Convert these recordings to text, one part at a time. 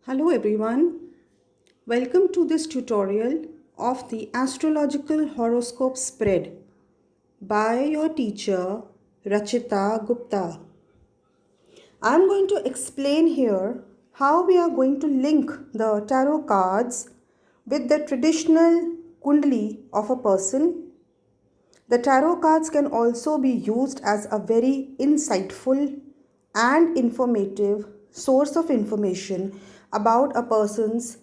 Hello everyone, welcome to this tutorial of the astrological horoscope spread by your teacher Rachita Gupta. I am going to explain here how we are going to link the tarot cards with the traditional kundali of a person. The tarot cards can also be used as a very insightful and informative source of information about a person's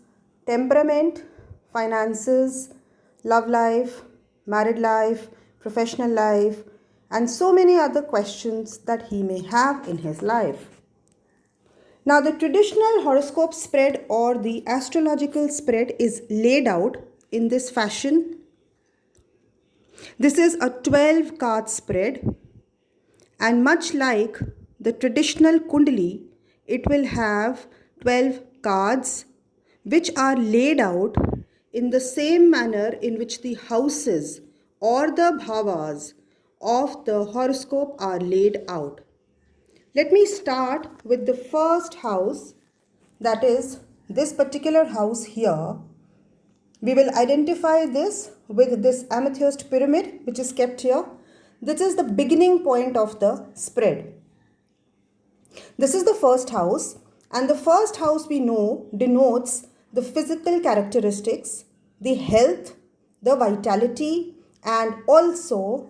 temperament, finances, love life, married life, professional life, and so many other questions that he may have in his life. Now, the traditional horoscope spread or the astrological spread is laid out in this fashion. This is a 12 card spread, and much like the traditional kundali, it will have 12 cards which are laid out in the same manner in which the houses or the bhavas of the horoscope are laid out. Let me start with the first house, that is this particular house here. We will identify this with this amethyst pyramid which is kept here. This is the beginning point of the spread. This is the first house, and the first house we know denotes the physical characteristics, the health, the vitality, and also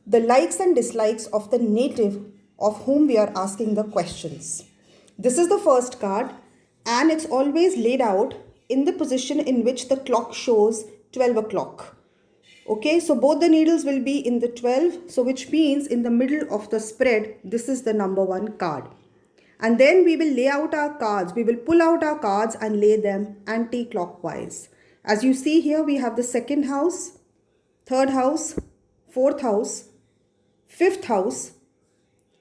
the likes and dislikes of the native of whom we are asking the questions. This is the first card, and it's always laid out in the position in which the clock shows 12 o'clock. Okay, so both the needles will be in the 12, so which means in the middle of the spread, this is the number 1 card. And then we will lay out our cards. We will pull out our cards and lay them anti-clockwise. As you see here, we have the second house, third house, fourth house, fifth house,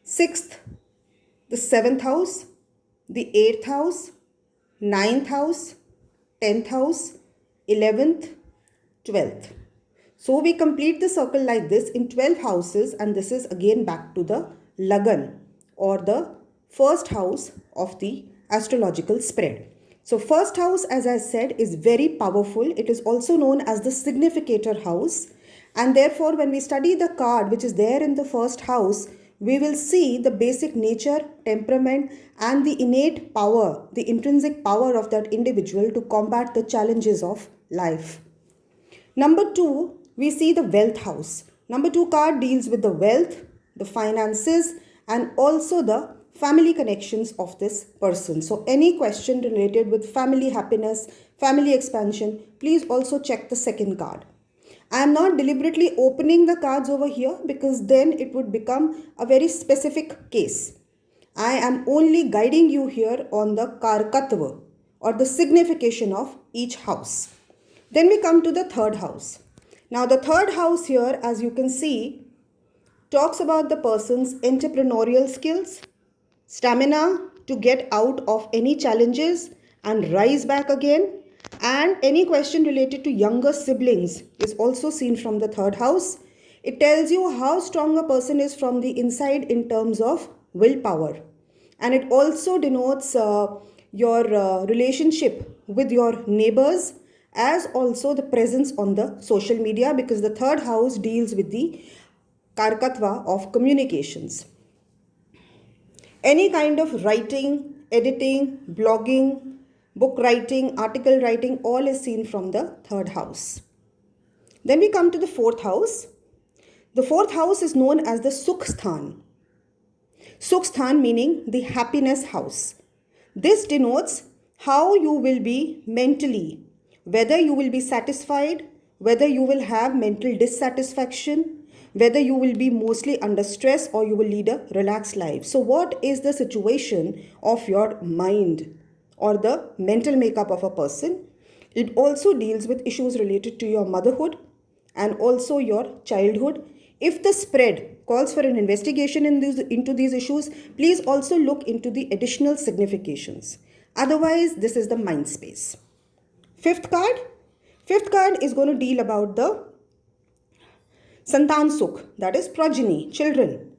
sixth, the seventh house, the eighth house, ninth house, 10th house, 11th, 12th. So we complete the circle like this in 12 houses, and this is again back to the Lagan or the first house of the astrological spread. So first house, as I said, is very powerful. It is also known as the significator house, and therefore when we study the card which is there in the first house, we will see the basic nature, temperament, and the innate power, the intrinsic power of that individual to combat the challenges of life. Number 2, we see the wealth house. Number 2 card deals with the wealth, the finances, and also the family connections of this person. So any question related with family happiness, family expansion, please also check the second card. I am not deliberately opening the cards over here because then it would become a very specific case. I am only guiding you here on the karkatva or the signification of each house. Then we come to the third house. Now the third house here, as you can see, talks about the person's entrepreneurial skills, stamina to get out of any challenges and rise back again, and any question related to younger siblings is also seen from the third house. It tells you how strong a person is from the inside in terms of willpower, and it also denotes your relationship with your neighbors, as also the presence on the social media, because the third house deals with the karkatva of communications. Any kind of writing, editing, blogging, book writing, article writing, all is seen from the third house. Then we come to the fourth house. The fourth house is known as the Sukhsthan. Sukhsthan meaning the happiness house. This denotes how you will be mentally, whether you will be satisfied, whether you will have mental dissatisfaction, whether you will be mostly under stress or you will lead a relaxed life. So what is the situation of your mind or the mental makeup of a person? It also deals with issues related to your motherhood and also your childhood. If the spread calls for an investigation into these issues, please also look into the additional significations. Otherwise, this is the mind space. Fifth card. Fifth card is going to deal about the Santan Sukh, that is progeny, children.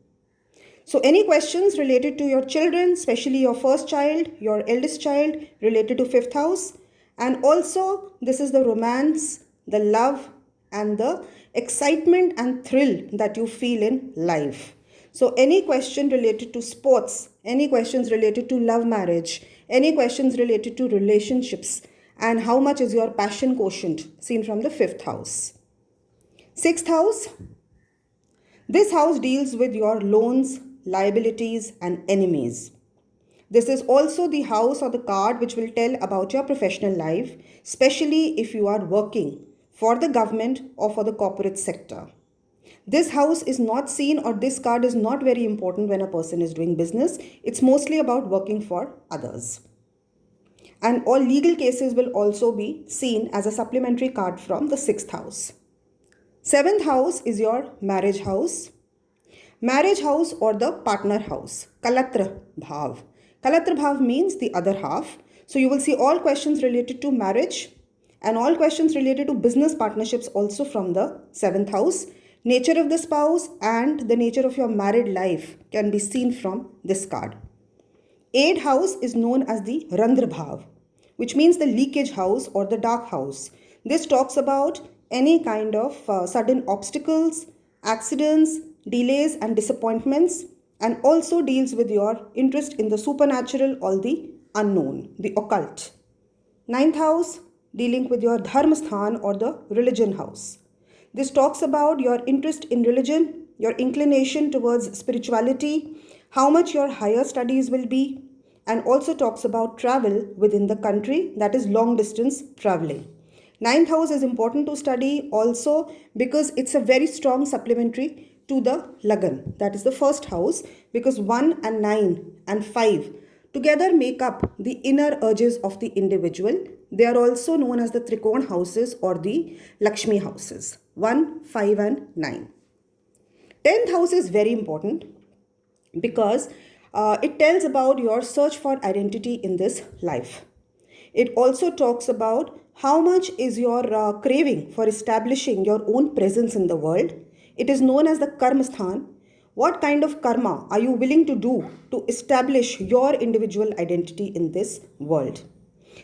So any questions related to your children, especially your first child, your eldest child, related to fifth house? And also this is the romance, the love, and the excitement and thrill that you feel in life. So any question related to sports, any questions related to love marriage, any questions related to relationships, and how much is your passion quotient seen from the fifth house. Sixth house, this house deals with your loans, liabilities, and enemies. This is also the house or the card which will tell about your professional life, especially if you are working for the government or for the corporate sector. This house is not seen, or this card is not very important when a person is doing business. It's mostly about working for others. And all legal cases will also be seen as a supplementary card from the sixth house. Seventh house is your marriage house. Marriage house or the partner house. Kalatra Bhav. Kalatra Bhav means the other half. So you will see all questions related to marriage and all questions related to business partnerships also from the seventh house. Nature of the spouse and the nature of your married life can be seen from this card. Eighth house is known as the Randra Bhav, which means the leakage house or the dark house. This talks about any kind of sudden obstacles, accidents, delays, and disappointments, and also deals with your interest in the supernatural or the unknown, the occult. Ninth house, dealing with your Dharmasthan or the religion house. This talks about your interest in religion, your inclination towards spirituality, how much your higher studies will be, and also talks about travel within the country, that is long distance traveling. Ninth house is important to study also because it's a very strong supplementary to the Lagan, that is the first house, because 1 and 9 and 5 together make up the inner urges of the individual. They are also known as the Trikon houses or the Lakshmi houses, 1, 5 and 9. 10th house is very important because it tells about your search for identity in this life. It also talks about how much is your craving for establishing your own presence in the world. It is known as the Karmasthan. What kind of karma are you willing to do to establish your individual identity in this world?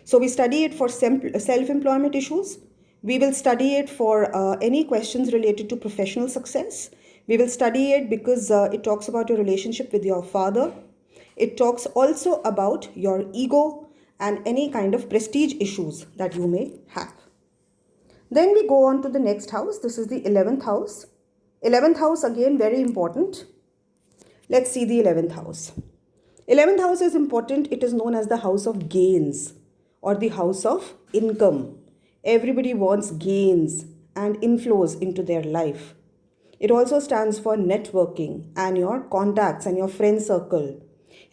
So we study it for self-employment issues. We will study it for any questions related to professional success. We will study it because it talks about your relationship with your father. It talks also about your ego and any kind of prestige issues that you may have. Then we go on to the next house. This is the 11th house. 11th house, again very important. Let's see the 11th house. 11th house is important. It is known as the house of gains or the house of income. Everybody wants gains and inflows into their life. It also stands for networking and your contacts and your friend circle.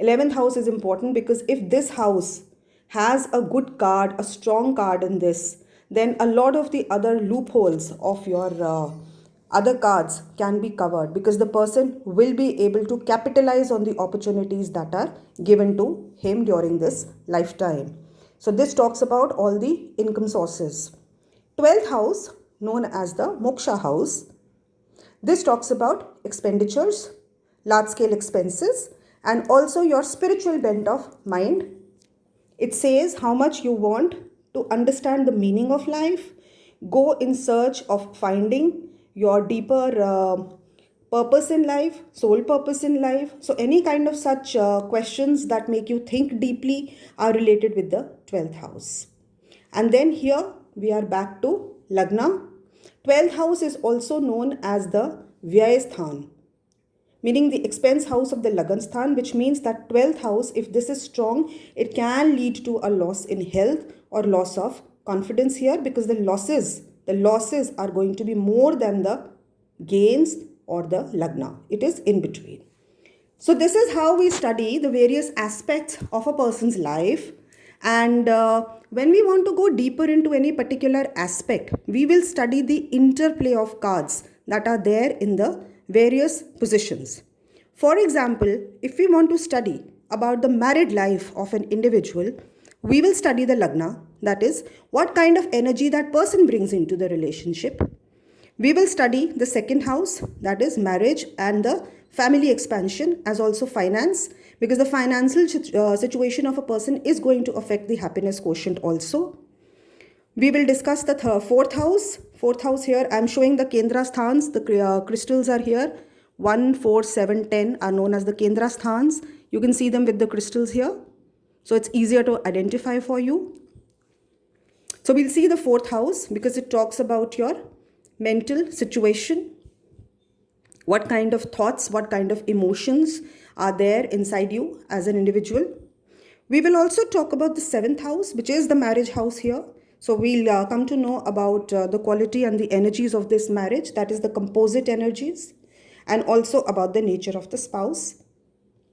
11th house is important because if this house has a good card, a strong card in this, then a lot of the other loopholes of your other cards can be covered because the person will be able to capitalize on the opportunities that are given to him during this lifetime. So this talks about all the income sources. 12th house, known as the Moksha house. This talks about expenditures, large-scale expenses, and also your spiritual bent of mind. It says how much you want to understand the meaning of life, go in search of finding your deeper purpose in life, soul purpose in life. So any kind of such questions that make you think deeply are related with the 12th house. And then here we are back to Lagna. 12th house is also known as the Vyayasthan, meaning the expense house of the Lagan Sthan, which means that 12th house, if this is strong, it can lead to a loss in health or loss of confidence here because the losses are going to be more than the gains or the Lagna. It is in between. So this is how we study the various aspects of a person's life. And when we want to go deeper into any particular aspect, we will study the interplay of cards that are there in the various positions. For example, if we want to study about the married life of an individual, we will study the Lagna, that is, what kind of energy that person brings into the relationship. We will study the second house, that is marriage, and the family expansion, as also finance, because the financial situation of a person is going to affect the happiness quotient also. We will discuss the fourth house. Fourth house here, I'm showing the Kendra sthans. The crystals are here. 1, 4, 7, 10 are known as the Kendra sthans. You can see them with the crystals here. So it's easier to identify for you. So we'll see the fourth house because it talks about your mental situation. What kind of thoughts, what kind of emotions are there inside you as an individual. We will also talk about the seventh house, which is the marriage house here. So we'll come to know about the quality and the energies of this marriage, that is the composite energies, and also about the nature of the spouse.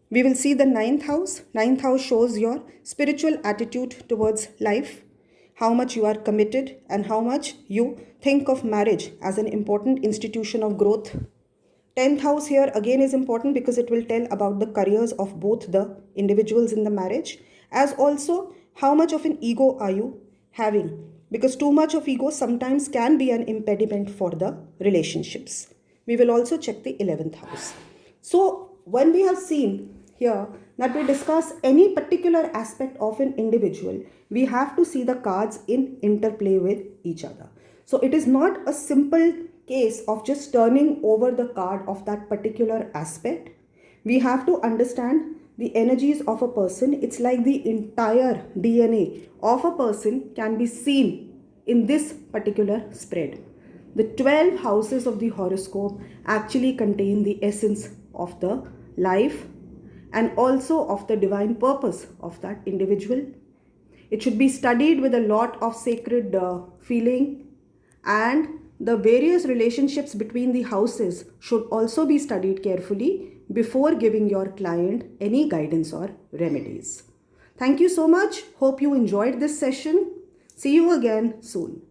We will see the ninth house. Ninth house shows your spiritual attitude towards life, how much you are committed and how much you think of marriage as an important institution of growth. 10th house here again is important because it will tell about the careers of both the individuals in the marriage, as also how much of an ego are you having, because too much of ego sometimes can be an impediment for the relationships. We will also check the 11th house. So when we have seen here that we discuss any particular aspect of an individual, we have to see the cards in interplay with each other. So it is not a simple case of just turning over the card of that particular aspect. We have to understand the energies of a person. It's like the entire DNA of a person can be seen in this particular spread. The 12 houses of the horoscope actually contain the essence of the life and also of the divine purpose of that individual. It should be studied with a lot of sacred feeling, and the various relationships between the houses should also be studied carefully before giving your client any guidance or remedies. Thank you so much. Hope you enjoyed this session. See you again soon.